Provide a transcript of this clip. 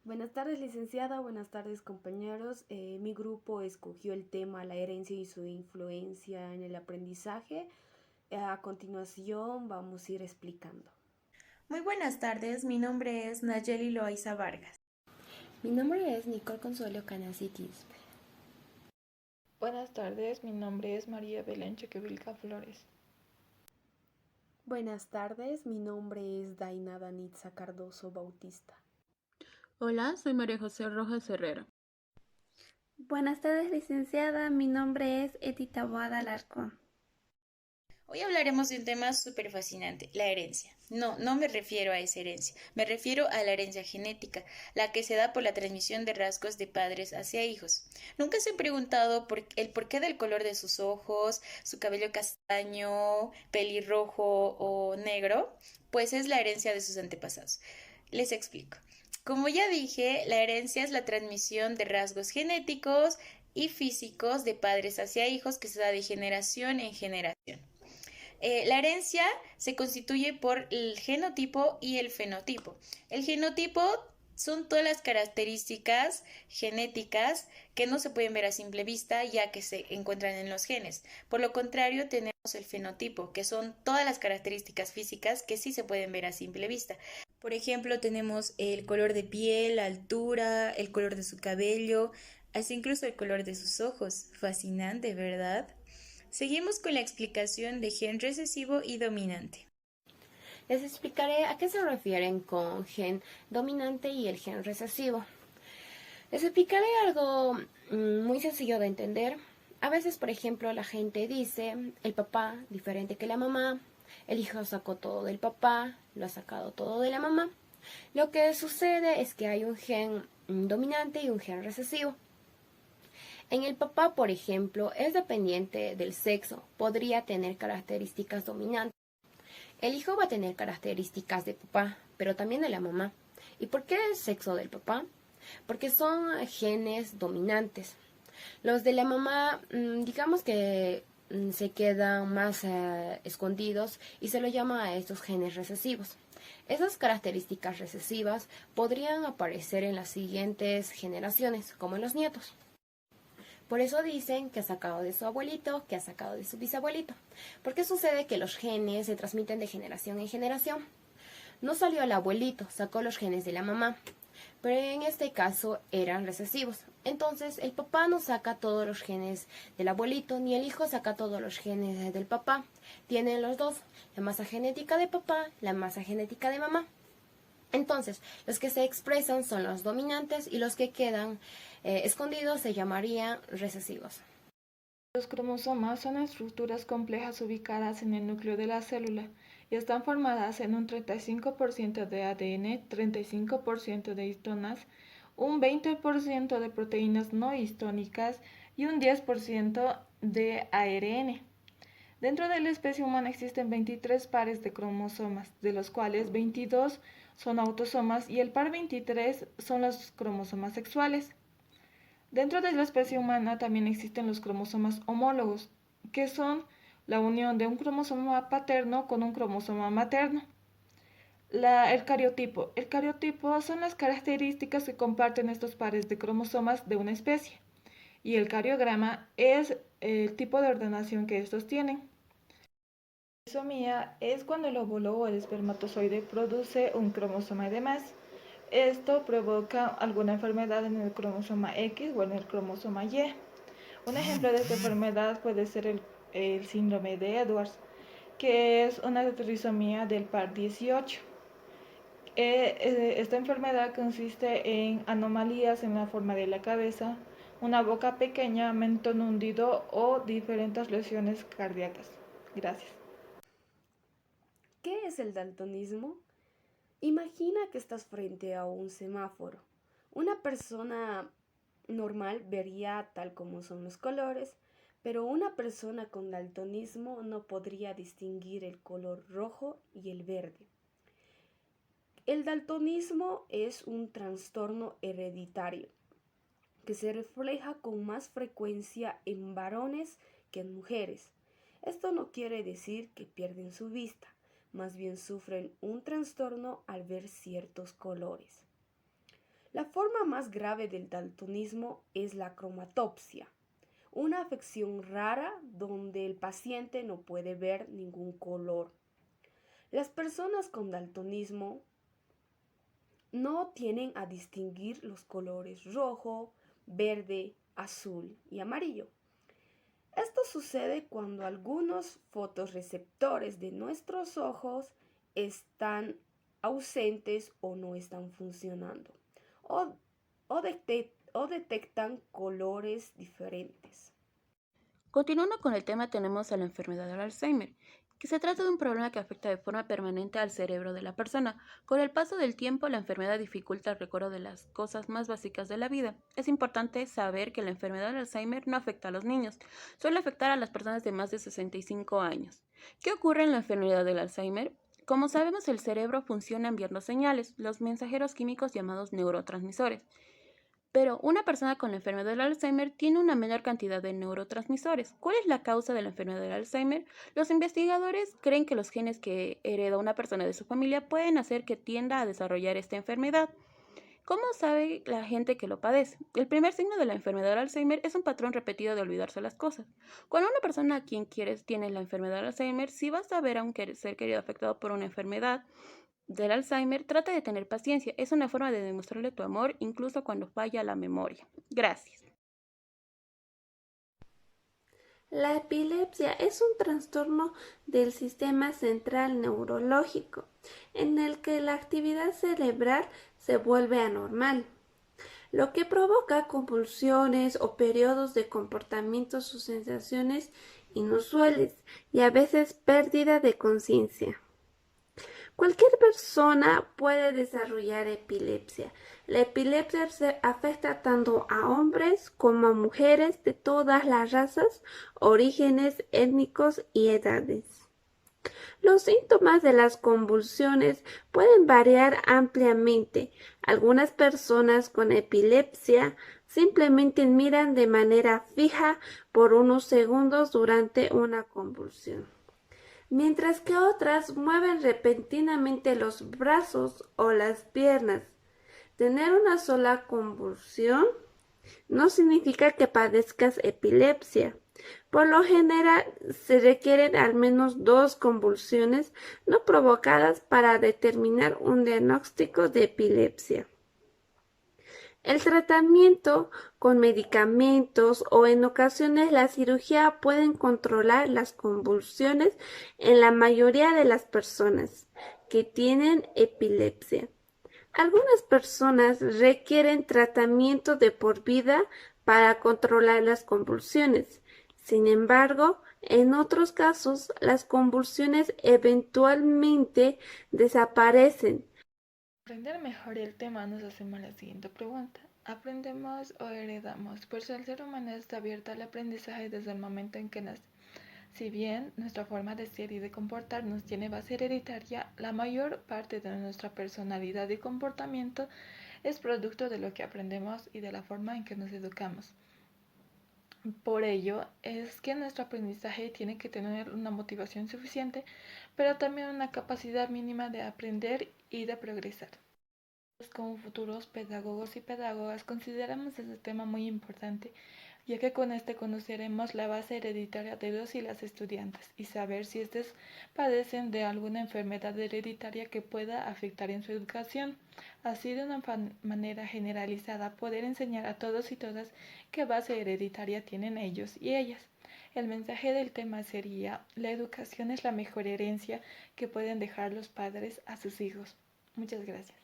Buenas tardes, licenciada. Buenas tardes, compañeros. Mi grupo escogió el tema la herencia y su influencia en el aprendizaje. A continuación, vamos a ir explicando. Muy buenas tardes, mi nombre es Nayeli Loaiza Vargas. Mi nombre es Nicole Consuelo Canasitis. Buenas tardes, mi nombre es María Belén Chequevilca Flores. Buenas tardes, mi nombre es Daina Danitza Cardoso Bautista. Hola, soy María José Rojas Herrera. Buenas tardes, licenciada. Mi nombre es Edita Boada Alarcón. Hoy hablaremos de un tema súper fascinante, la herencia. No me refiero a esa herencia, me refiero a la herencia genética, la que se da por la transmisión de rasgos de padres hacia hijos. ¿Nunca se han preguntado el porqué del color de sus ojos, su cabello castaño, pelirrojo o negro? Pues es la herencia de sus antepasados. Les explico. Como ya dije, la herencia es la transmisión de rasgos genéticos y físicos de padres hacia hijos que se da de generación en generación. La herencia se constituye por el genotipo y el fenotipo. El genotipo son todas las características genéticas que no se pueden ver a simple vista ya que se encuentran en los genes. Por lo contrario, tenemos el fenotipo, que son todas las características físicas que sí se pueden ver a simple vista. Por ejemplo, tenemos el color de piel, la altura, el color de su cabello, hasta incluso el color de sus ojos. Fascinante, ¿verdad? Seguimos con la explicación de gen recesivo y dominante. Les explicaré a qué se refieren con gen dominante y el gen recesivo. Les explicaré algo muy sencillo de entender. A veces, por ejemplo, la gente dice, el papá diferente que la mamá, el hijo sacó todo del papá, lo ha sacado todo de la mamá. Lo que sucede es que hay un gen dominante y un gen recesivo. En el papá, por ejemplo, es dependiente del sexo, podría tener características dominantes. El hijo va a tener características de papá, pero también de la mamá. ¿Y por qué el sexo del papá? Porque son genes dominantes. Los de la mamá, digamos que se quedan más escondidos y se lo llama a estos genes recesivos. Esas características recesivas podrían aparecer en las siguientes generaciones, como en los nietos. Por eso dicen que ha sacado de su abuelito, que ha sacado de su bisabuelito. Porque sucede que los genes se transmiten de generación en generación. No salió el abuelito, sacó los genes de la mamá. Pero en este caso eran recesivos. Entonces el papá no saca todos los genes del abuelito, ni el hijo saca todos los genes del papá. Tienen los dos, la masa genética de papá, la masa genética de mamá. Entonces, los que se expresan son los dominantes y los que quedan escondidos se llamarían recesivos. Los cromosomas son estructuras complejas ubicadas en el núcleo de la célula y están formadas en un 35% de ADN, 35% de histonas, un 20% de proteínas no histónicas y un 10% de ARN. Dentro de la especie humana existen 23 pares de cromosomas, de los cuales 22 son autosomas y el par 23 son los cromosomas sexuales. Dentro de la especie humana también existen los cromosomas homólogos, que son la unión de un cromosoma paterno con un cromosoma materno. El cariotipo. El cariotipo son las características que comparten estos pares de cromosomas de una especie. Y el cariograma es el tipo de ordenación que estos tienen. La trisomía es cuando el óvulo o el espermatozoide produce un cromosoma de más. Esto provoca alguna enfermedad en el cromosoma X o en el cromosoma Y. Un ejemplo de esta enfermedad puede ser el síndrome de Edwards, que es una trisomía del par 18. Esta enfermedad consiste en anomalías en la forma de la cabeza, una boca pequeña, mentón hundido o diferentes lesiones cardíacas. Gracias. ¿Qué es el daltonismo? Imagina que estás frente a un semáforo. Una persona normal vería tal como son los colores, pero una persona con daltonismo no podría distinguir el color rojo y el verde. El daltonismo es un trastorno hereditario que se refleja con más frecuencia en varones que en mujeres. Esto no quiere decir que pierden su vista, más bien sufren un trastorno al ver ciertos colores. La forma más grave del daltonismo es la cromatopsia, una afección rara donde el paciente no puede ver ningún color. Las personas con daltonismo no tienen a distinguir los colores rojo, verde, azul y amarillo. Esto sucede cuando algunos fotorreceptores de nuestros ojos están ausentes o no están funcionando o, o detectan colores diferentes. Continuando con el tema, tenemos a la enfermedad del Alzheimer, que se trata de un problema que afecta de forma permanente al cerebro de la persona. Con el paso del tiempo, la enfermedad dificulta el recuerdo de las cosas más básicas de la vida. Es importante saber que la enfermedad del Alzheimer no afecta a los niños, suele afectar a las personas de más de 65 años. ¿Qué ocurre en la enfermedad del Alzheimer? Como sabemos, el cerebro funciona enviando señales, los mensajeros químicos llamados neurotransmisores. Pero una persona con la enfermedad del Alzheimer tiene una menor cantidad de neurotransmisores. ¿Cuál es la causa de la enfermedad del Alzheimer? Los investigadores creen que los genes que hereda una persona de su familia pueden hacer que tienda a desarrollar esta enfermedad. ¿Cómo sabe la gente que lo padece? El primer signo de la enfermedad del Alzheimer es un patrón repetido de olvidarse las cosas. Cuando una persona a quien quieres tiene la enfermedad del Alzheimer, si vas a ver a un ser querido afectado por una enfermedad del Alzheimer, trata de tener paciencia. Es una forma de demostrarle tu amor incluso cuando falla la memoria. Gracias. La epilepsia es un trastorno del sistema central neurológico, en el que la actividad cerebral se vuelve anormal, lo que provoca convulsiones o periodos de comportamientos o sensaciones inusuales y a veces pérdida de conciencia. Cualquier persona puede desarrollar epilepsia. La epilepsia afecta tanto a hombres como a mujeres de todas las razas, orígenes étnicos y edades. Los síntomas de las convulsiones pueden variar ampliamente. Algunas personas con epilepsia simplemente miran de manera fija por unos segundos durante una convulsión, mientras que otras mueven repentinamente los brazos o las piernas. Tener una sola convulsión no significa que padezcas epilepsia. Por lo general, se requieren al menos 2 convulsiones no provocadas para determinar un diagnóstico de epilepsia. El tratamiento con medicamentos o en ocasiones la cirugía pueden controlar las convulsiones en la mayoría de las personas que tienen epilepsia. Algunas personas requieren tratamiento de por vida para controlar las convulsiones. Sin embargo, en otros casos, las convulsiones eventualmente desaparecen. Para aprender mejor el tema nos hacemos la siguiente pregunta. ¿Aprendemos o heredamos? Pues el ser humano está abierto al aprendizaje desde el momento en que nace. Si bien nuestra forma de ser y de comportarnos tiene base hereditaria, la mayor parte de nuestra personalidad y comportamiento es producto de lo que aprendemos y de la forma en que nos educamos. Por ello, es que nuestro aprendizaje tiene que tener una motivación suficiente, pero también una capacidad mínima de aprender y de progresar. Como futuros pedagogos y pedagogas consideramos este tema muy importante, ya que con este conoceremos la base hereditaria de los y las estudiantes y saber si estos padecen de alguna enfermedad hereditaria que pueda afectar en su educación. Así, de una manera generalizada, poder enseñar a todos y todas qué base hereditaria tienen ellos y ellas. El mensaje del tema sería: la educación es la mejor herencia que pueden dejar los padres a sus hijos. Muchas gracias.